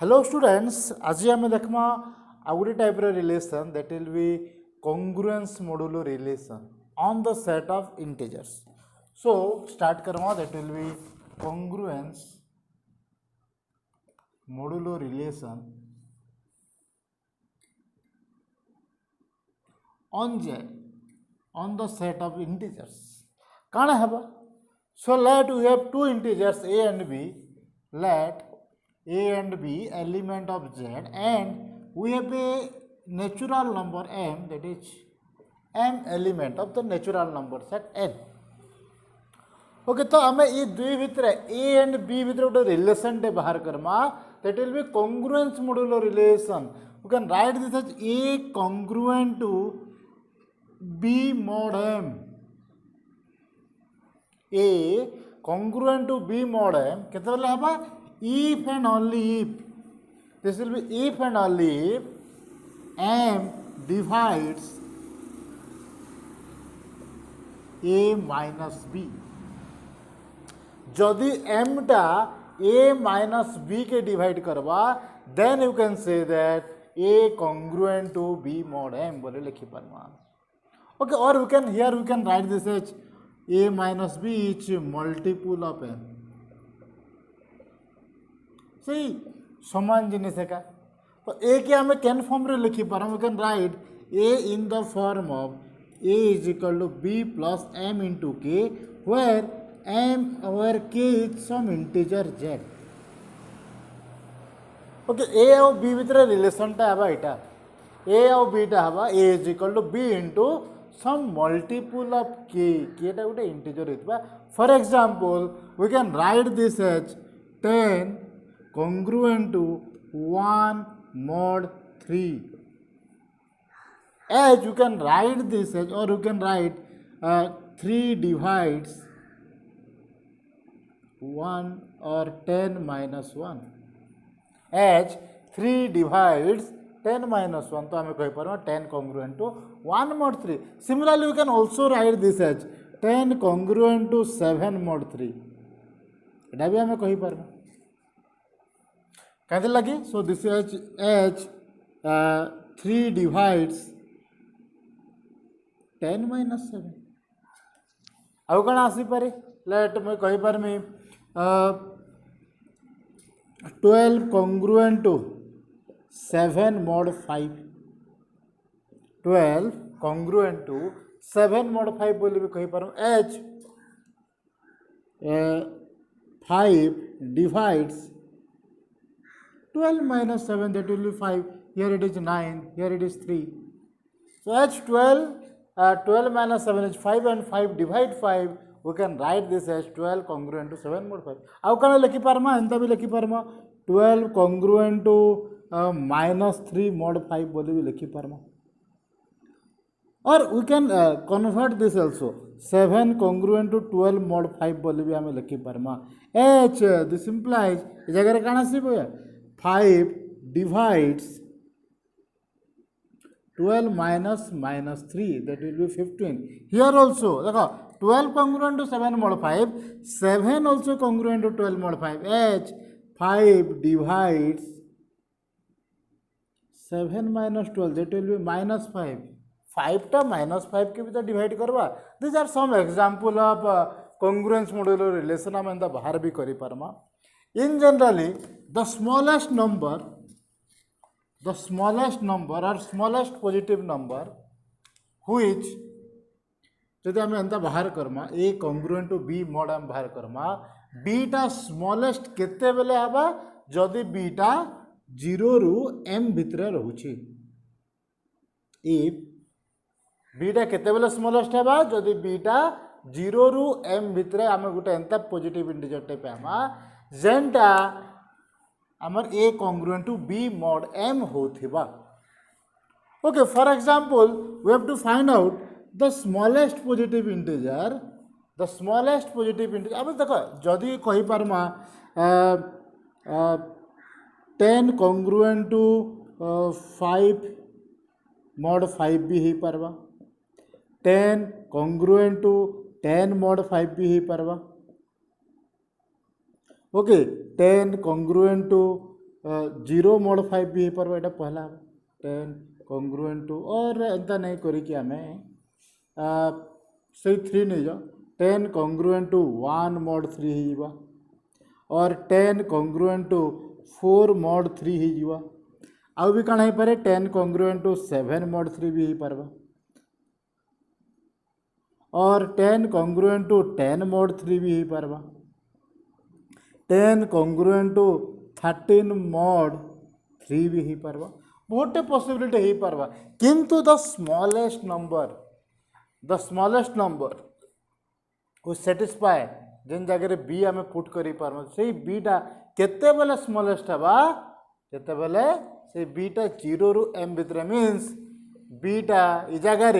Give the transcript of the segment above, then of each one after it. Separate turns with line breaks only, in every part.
Hello students, आज आम देखमा आ गोटे type relation that will be congruence modulo relation on the set of integers. So start Karma that will be congruence modulo relation on Z on the set of integers. काण हेबा? So let we have two integers a and b. Let a and b element of Z and we have a natural number m, that is m element of the natural number set n. Okay, तो आम ये दुई भितर A and B भितर गोटे relation टे बाहर करमा that will be congruence modulo relation. We can write this as a congruent to B mod m. A congruent to B mod m केते बेले हबा if and only if this will be if and only if m divides a minus b. जदि m टा a minus b के divide करवा then you can say that a congruent to B mod m बोले लिखि पारमा. Okay, or we can write this as a minus b is multiple of m. सही समान जिनिस का तो a के हमें कैन फॉर्म रे लिखि पार we can write a in the form of a is equal to b plus m into k where k is some integer z. Okay, a और b भितर रिलेशन टा हबा एटा a और b टा हबा a is equal to b into some multiple of k. K टा गोटे integer होइतबा. For example we can write this as 10 congruent to 1 mod 3. As you can write this as, or you can write 3 divides 1 or 10 minus 1. As 3 divides 10 minus 1, तो हमें कही पार 10 congruent to 1 mod 3. Similarly, you can also write this as 10 congruent to 7 mod 3. एटा भी हमें कही पार कहते लगी. So this as 3 divides 10 minus 7. आउ कौन आसी पारे लेट मैं कही पारमी 12 congruent to 7 mod 5. 12 congruent to 7 mod 5 बोली भी कही पारम. H 5 divides 12 minus 7, that will be 5. Here it is 9, here it is 3. So h 12 minus 7 is 5 and 5 divide 5. We can write this as 12 congruent to 7 mod 5. आउ कौन लिखि पारमा एंता भी लिखि पारमा 12 congruent to minus 3 mod 5 बोली भी लिखि पारमा. और we can convert this also 7 congruent to 12 mod 5 बोली भी हमें लिखि पारमा. h this implies इस जगह रे काना सी 5 divides 12 minus 3, that will be 15. Here also देखो 12 congruent to 7 mod 5, 7 also congruent to 12 mod 5. h 5 divides 7 minus 12, that will be minus 5. 5 टा minus 5 के भीतर डिवाइड करवा. These are some example of congruence modular relation हम एंता बाहर भी करी पारमा. In generally the smallest number or smallest positive number which जदि आम एंता बाहर Karma a congruent to b mod आम बाहर करमा b टा smallest केते बेले हबा जदि b टा 0 रु m भितरे रहउछि. if b टा केते बेले smallest हबा जदि b टा 0 रु m भितरे आम गोटे एंता पॉजिटिव इंटीजर टे पामा जेनटा आमर a congruent to b mod m होथिबा. Okay, for example we have to find out the smallest positive integer. अब देखो जदि कहि पारमा 10 congruent to 5 mod 5 भी ही पारबा. 10 congruent to 10 mod 5 भी ही पारबा. Okay 10 congruent to zero mod 5 भी हो पार यहाँ पहला 10 कॉन्ग्रुएंट टू और एंता नहीं करिकी आमे से 3 नहीं जाओ 10 कॉन्ग्रुएंट टू 1 मोड 3 हो और 10 कॉन्ग्रुएंट टू 4 मोड 3 हो आउ भी कण हो पारे 10 कॉन्ग्रुएंट टू 7 मोड 3 भी हो पारबा और 10 कॉन्ग्रुएंट टू 10 मोड 3 भी हो पारबा 10 कॉन्ग्रुएंट टू 13 मोड 3 भी हो पारबा बहुत पॉसिबिलिटी हो पारबा किंतु द स्मॉलेस्ट नंबर को सेटिस्फाए जिन जगह बी आम पुट कर से बीटा केते बेले स्मॉलेस्ट हवा केते बेले से बीटा 0 रु m भितर मीन्स बीटा इ जगह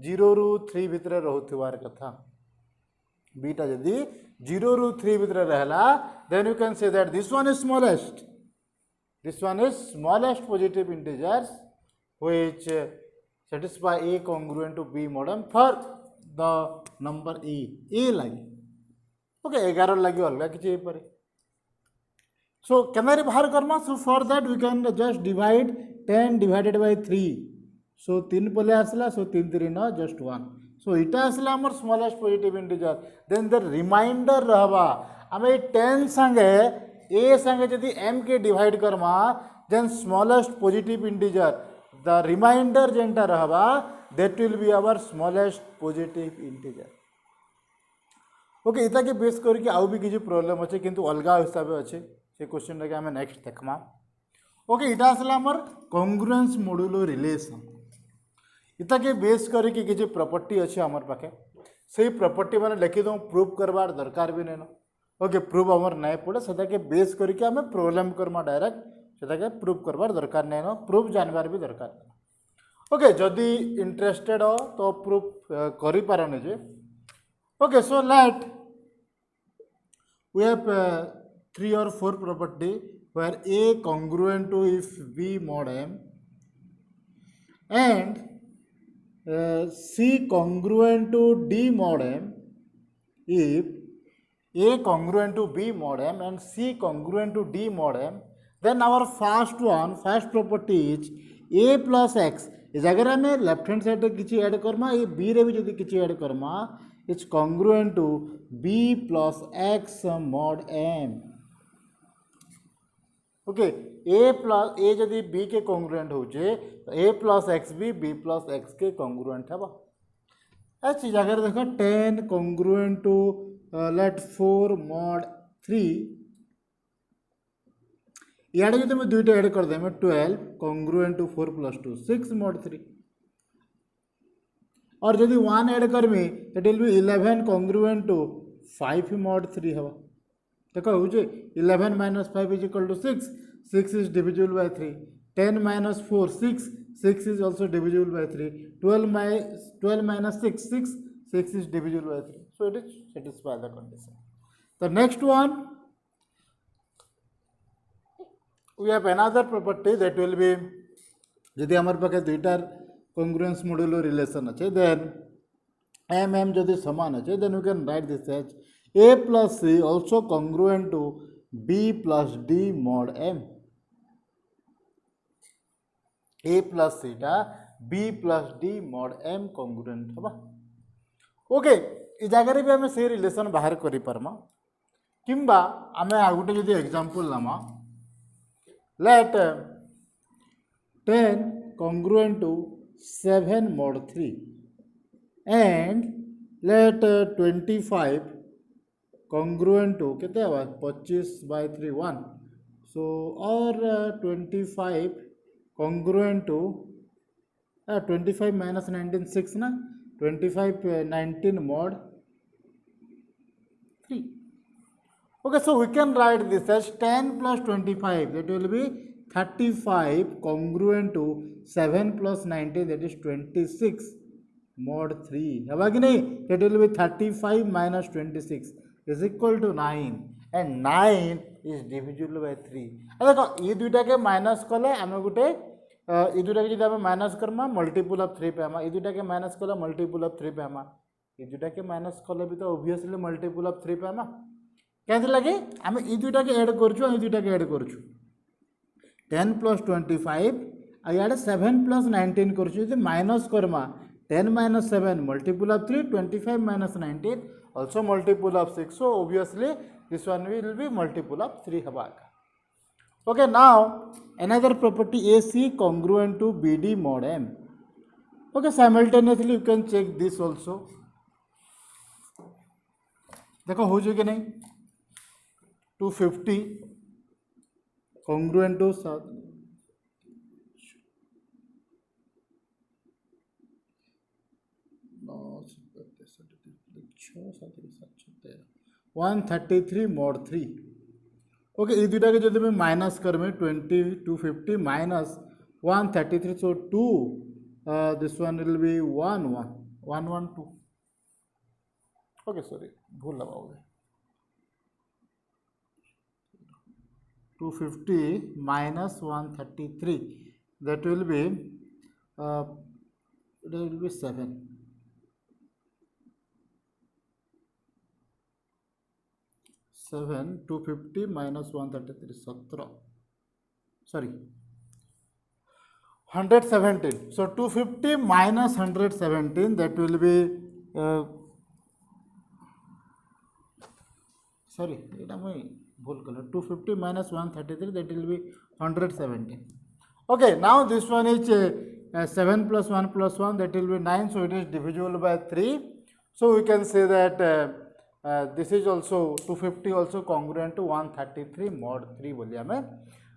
0 रु 3 भितर रोथुवार कथा बीटा जदि 0 रु 3 भितर रहला then you can say that this one is smallest positive integers which satisfy A congruent to B modem for the number A लगी ओके 11 लगी अलग किसी पर so कैमेरे बाहर करना so for that we can just divide 10 divided by 3 so 3 पले आसला so 3 3 9 just 1 so इटा आसला हमर smallest positive integer then the remainder रहबा हमें 10 संगे A संगे यदि m के divide Karma then smallest positive integer the remainder जेंटा रहबा that will be our smallest positive integer okay इता के बेस करके आउ भी किसी प्रॉब्लम अच्छे किंतु अलगा हिसाब अच्छे से क्वेश्चन के हमें नेक्स्ट देखमा ओके इटा आसला हमर कॉन्ग्रुएंस मॉड्यूलो रिलेशन इता के बेस करके किसी प्रॉपर्टी अच्छे हमर पाखे से प्रॉपर्टी माने लिखि दो प्रूफ करबार दरकार भी नहीं ओके प्रूफ हमर नहीं पड़े से के बेस करके हमें प्रॉब्लम करमा डायरेक्ट से के प्रूफ करबार दरकार नहीं नो प्रूफ जानबार भी दरकार ओके जदि इंटरेस्टेड हो तो प्रूफ करि पारने जे okay so let we have 3 or 4 property where A congruent to if B mod M and C congruent to D mod M if A congruent to B mod M and C congruent to D mod M then our first property is A plus X इस अगर हमें left hand side किसी add Karma ये B रे भी जदि किसी add Karma it's congruent to B plus X mod M okay A जदि B के congruent हो जे तो A plus X भी B plus X के congruent है अच्छी जगह देखो 10 congruent to let 4 mod 3 यार जो मैं दुईटा ऐड कर दें 12 congruent to 4 plus 2 6 mod 3 और जदि 1 ऐड करमी that will be 11 congruent to 5 mod 3 हवा देखो हो जे 11 minus 5 is equal to 6 6 is divisible by 3 10 minus 4 6 is also divisible by 3 12 minus 6 is divisible by 3 so it is satisfy the condition the next one we have another property that will be यदि हमारे पाखे दुईटार congruence modulo relation अच्छे then m यदि समान अच्छे then we can write this as A plus C also congruent to B plus D mod M A plus C टा B plus D mod M congruent हबा okay इस जगह भी हमें से रिलेशन बाहर करि परमा किंबा हमें आगुटे यदि example Lama let 10 congruent to 7 mod 3 and let 25 congruent to कितने हुआ 25 by 3 1 so और 25 congruent to 25 minus 19 6 ना 25 19 mod 3 okay so we can write this as 10 plus 25 that will be 35 congruent to 7 plus 19 that is 26 mod 3 है कि नहीं that will be 35 minus 26 is equal to 9 and 9 is divisible by 3 देखो ये दुईटा के minus कले आम गोटे ये दुईटा के जब माइनस करमा मल्टीपल ऑफ 3 पे आमा ये दुईटा के माइनस कले मल्टीपल ऑफ 3 पे आमा ये दुईटा के माइनस कले भी तो ऑब्वियसली मल्टीपल ऑफ 3 पे आमा कैसे लगे आम ये दुईटा के ऐड करछु ये दुईटा के ऐड करछु 10 प्लस 25 आड़े 7 प्लस 19 कर minus Karma 10 minus 7 multiple of 3, 25 minus 19 also multiple of 6. So obviously this one will be multiple of 3 habaga. Okay, now another property AC congruent to BD mod M. Okay, simultaneously you can check this also. देखो हो जाएगा नहीं 250 congruent to 133 mod 3. Okay ये दुटा के जो मैं minus कर में 250 minus 133 so 2 this one will be 112. Okay sorry भूल लगाओगे 250 minus 133 that will be 7. 250 minus 133 17 sorry 117. So 250 minus 117 that will be sorry এটা মই ভুল করলাম 250 minus 133 that will be 117. Okay, now this one is 7 plus 1 plus 1 that will be 9, so it is divisible by 3. So we can say that this is also 250 also congruent to 133 mod 3 बोली हमें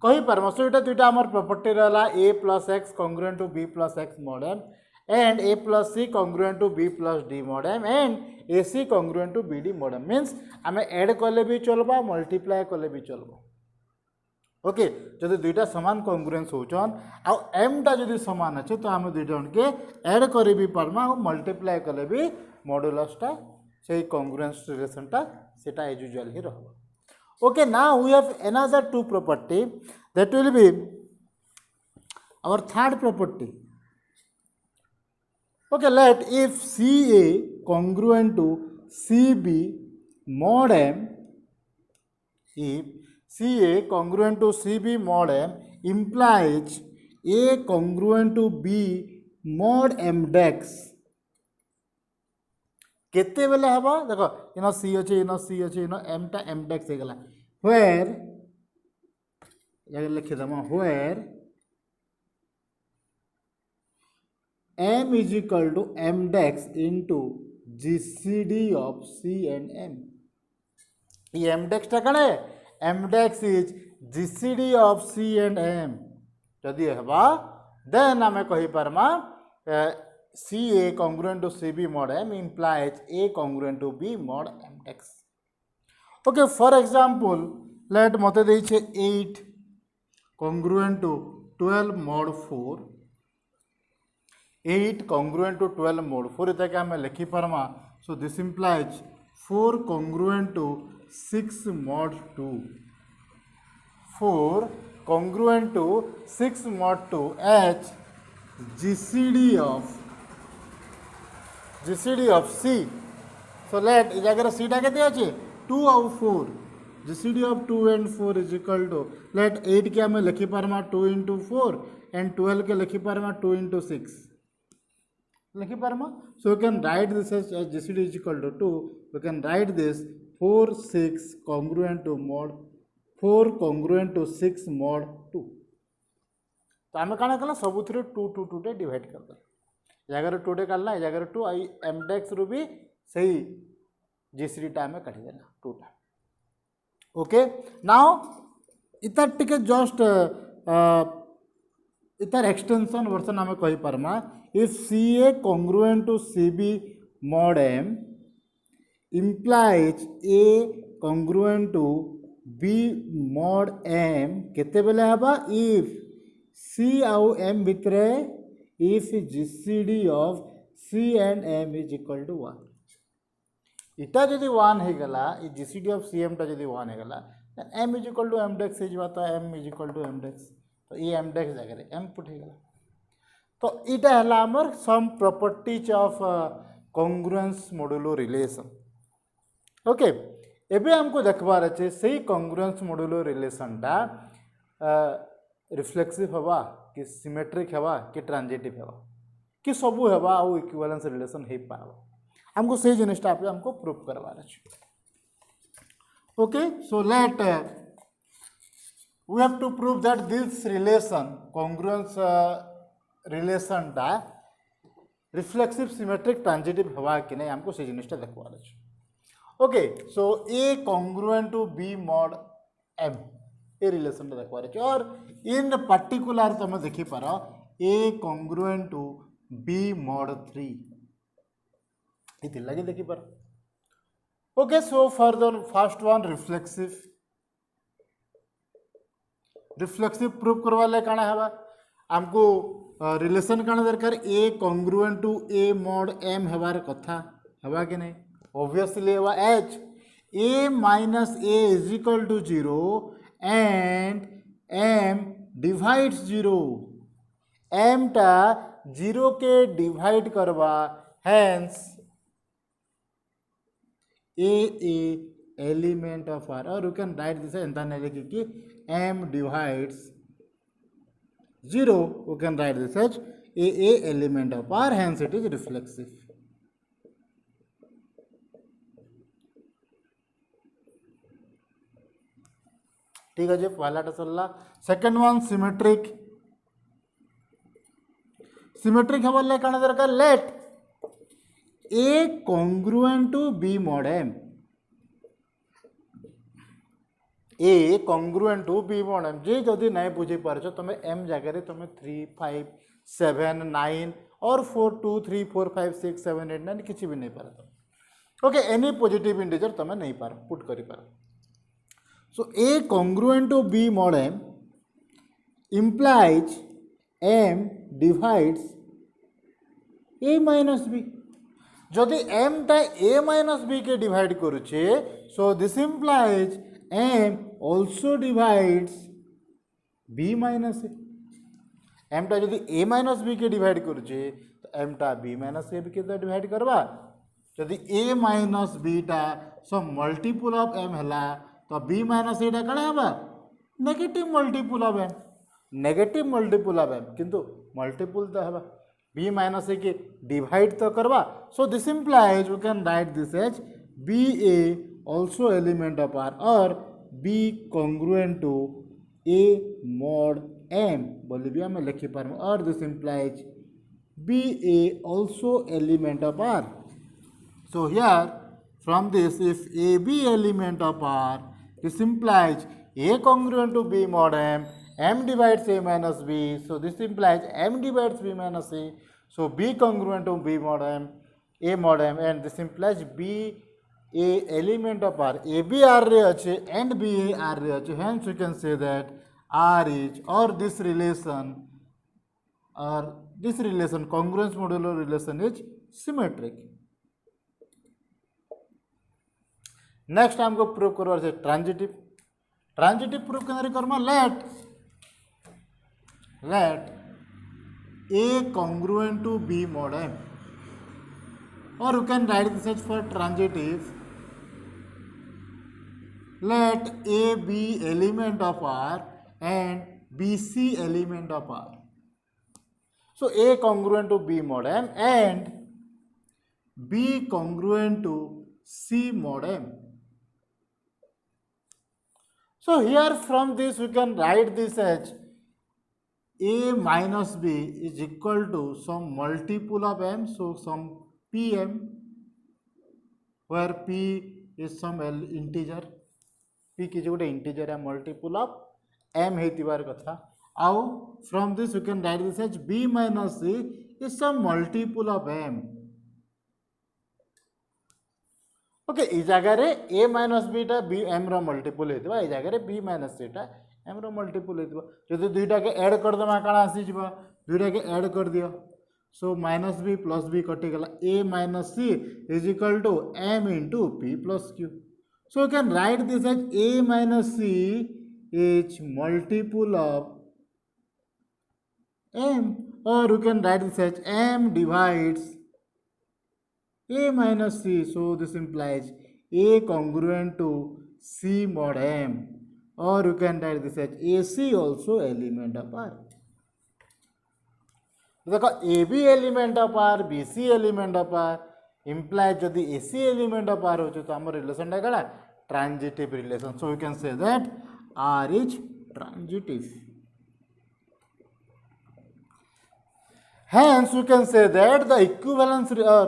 कही pharma. सो ये दुईटा आम property रहा a plus x congruent to b plus x mod m and a plus c congruent to b plus d mod m and ac congruent to bd mod m. Means आम add कले भी चलबा multiply कले भी चलबा. Okay जब दुईटा सामान कॉन्ग्रुएंस होचन आ एम टा जदि सामान अच्छे तो आम दुईटा के एड कर भी पार्मा और मल्टीप्लाय कले भी मॉडुलसटा से कॉन्ग्रुएंस रिलेशनटा सेटा एज यूजुअल ही रहबा. Okay, now we have another two property that will be our third property. Okay, let if CA congruent to CB mod M, if CA congruent to CB mod M implies A congruent to B mod M dex. केते बेले हबा देखो इनो सी अच्छे इनो सी अच्छे इनो M टा M डेक्स हे गला where या लिख दमा where m is equal to m dex into gcd of c and m. ये m dex टा कणे m dex is gcd of c and m जदि हबा देन हमें कहि परमा CA congruent to CB mod M implies A congruent to B mod M dex. Okay, for example, let मते देइछे 8 congruent to 12 mod 4. 8 congruent to 12 mod 4 इता के हमें लिखि परमा. So this implies 4 congruent to 6 mod 2. 4 congruent to 6 mod 2 H GCD of C. So let इस जगह C टा केते अछि 2 और 4. GCD of 2 and 4 is equal to let 8 के हमें लिखि परमा 2 into 4 and 12 के लिखि परमा 2 into 6 लिखि परमा. So we can write this as GCD is equal to 2. We can write this 4 6 congruent to mod 4 congruent to 6 mod 2. तो आम कण कला सबुथिरे 2 2 2 टे डिवाइड कर दे जगह 2 टे काढला जगह 2 आई एम डेक्स रु भी सही जीसीडी टा में काढी देला 2 टा. ओके नाउ इतर टिके जस्ट इतर एक्सटेंशन वर्जन आम कहि परमा if c a congruent to CB mod M implies A congruent to B mod M केते बेले हबा if C आउ M भितरे if GCD of C and M is equal to 1. इटा जदि 1 हे गला ई GCD of CM टा जदि 1 हे गला then M is equal to M dex hey जवाता M is equal to M dex. तो ये M dex जगह M पुट हे गला. तो इटा हला हमर some properties of congruence modulo relation. Okay एबे हमको देखबार अछि सही कॉन्ग्रुएंस मॉडुलो रिलेशन टा रिफ्लेक्सिव हवा कि सिमेट्रिक हवा कि ट्रांजिटिव हवा कि सबू हवा आउ इक्विवेलेंस रिलेशन हो पाबो हमको से जिनिसटा हमको प्रूफ करवार अछि okay so late we have to prove that this relation congruence relation टा रिफ्लेक्सिव सिमेट्रिक ट्रांजिटिव हवा कि नहीं हमको से जिनिसटा देखवार अछि okay so a congruent to b mod m a relation देखवार अछि और इन पर्टिकुलर तुम देखि पार a congruent to b mod 3 इति लगे देखि पार okay so for the first one reflexive proof करवा ले काना हवा हमको रिलेशन काना दरकार a congruent to a mod m हेबार कथा हवा कि नहीं ऑब्वियसली हवा एच a minus a is equal to 0 and m divides 0 m टा 0 के डिवाइड करवा hence a element of R or you can write this एंता नहीं लिखी कि m divides 0 you can write this as a element of R hence it is reflexive ठीक है जी पहला सरला सेकंड वन सिमेट्रिक हमारे कौन दरकार let a congruent to b mod m a congruent to b mod m जे जदि नहीं बुझी पारछ तुम एम जगह तुम 3 5 7 9 और 4 2 3 4 5 6 7 8 9 किसी भी नहीं पार ओके एनी पॉजिटिव इंटीजर तुम नहीं पार पुट करि पार so a congruent to b mod m implies m divides a minus b जदि m टा a minus b के डिवाइड करुचे so this implies m also divides b minus a m टा जदि a minus b के divide करुचे तो m टा b minus a के डिवाइड करवा जदि a minus b टा सो मल्टीपल ऑफ m हला तो b minus a टा कणा हबा negative multiple of m negative multiple of m किंतु मल्टीपल तो हबा b minus a के डिवाइड तो करवा so this implies we can write this as ba also element of R और B congruent to A mod M बोली भी हमें लिखी पार और this implies BA also element of R so here from this if AB element of R this implies A congruent to B mod M divides A minus B so this implies M divides B minus A so B congruent to B mod M A mod M and this implies B a element of R a b R रे अच्छे and b a R रे अच्छे hence we can say that R is or this relation congruence modular relation is symmetric next हमको prove करवा से transitive prove करने Karma let a congruent to b mod m or you can write this as for transitive let A be element of R and BC element of R. So A congruent to B mod M and B congruent to C mod M. So here from this we can write this as A minus B is equal to some multiple of M, so some Pm where P is some integer. P किसी गोटे integer है multiple of m हेतिबार कथा आउ from this you can write this as b minus c is some multiple of m okay ई जगह रे a minus b टा b m रो मल्टीपल हेतिबा ई जगह रे b माइनस c टा m रो मल्टीपल हेतिबा जदि दुईटा के ऐड कर दमा काना आसी जिबा दुईटा के ऐड कर दियो so minus b plus b कटि गला a minus c is equal to m into p plus q so you can write this as a minus c is multiple of m or you can write this as m divides a minus c so this implies a congruent to c mod m or you can write this as AC also element of R. देखो a b element of R b c element of R imply जदि a c element of R हो तो आम relation कड़ा transitive relation so you can say that R is transitive hence you can say that the equivalence or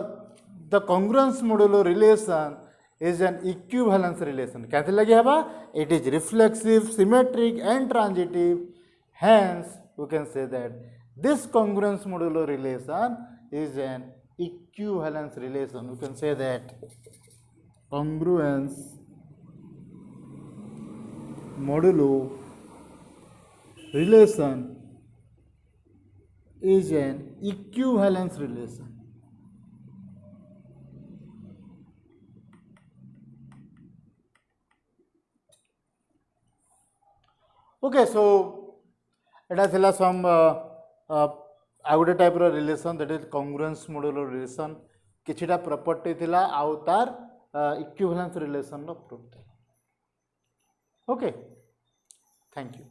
the congruence modulo relation is an equivalence relation कैसे लगे हवा it is reflexive symmetric and transitive hence you can say that this congruence modulo relation is an equivalence relation you can say that congruence modulo relation is an equivalence relation. Okay, so it has some आउ गोटे type relation that is congruence modulo relation किछिटा property थिला आउ तार equivalence relation रो proof थिला okay thank you.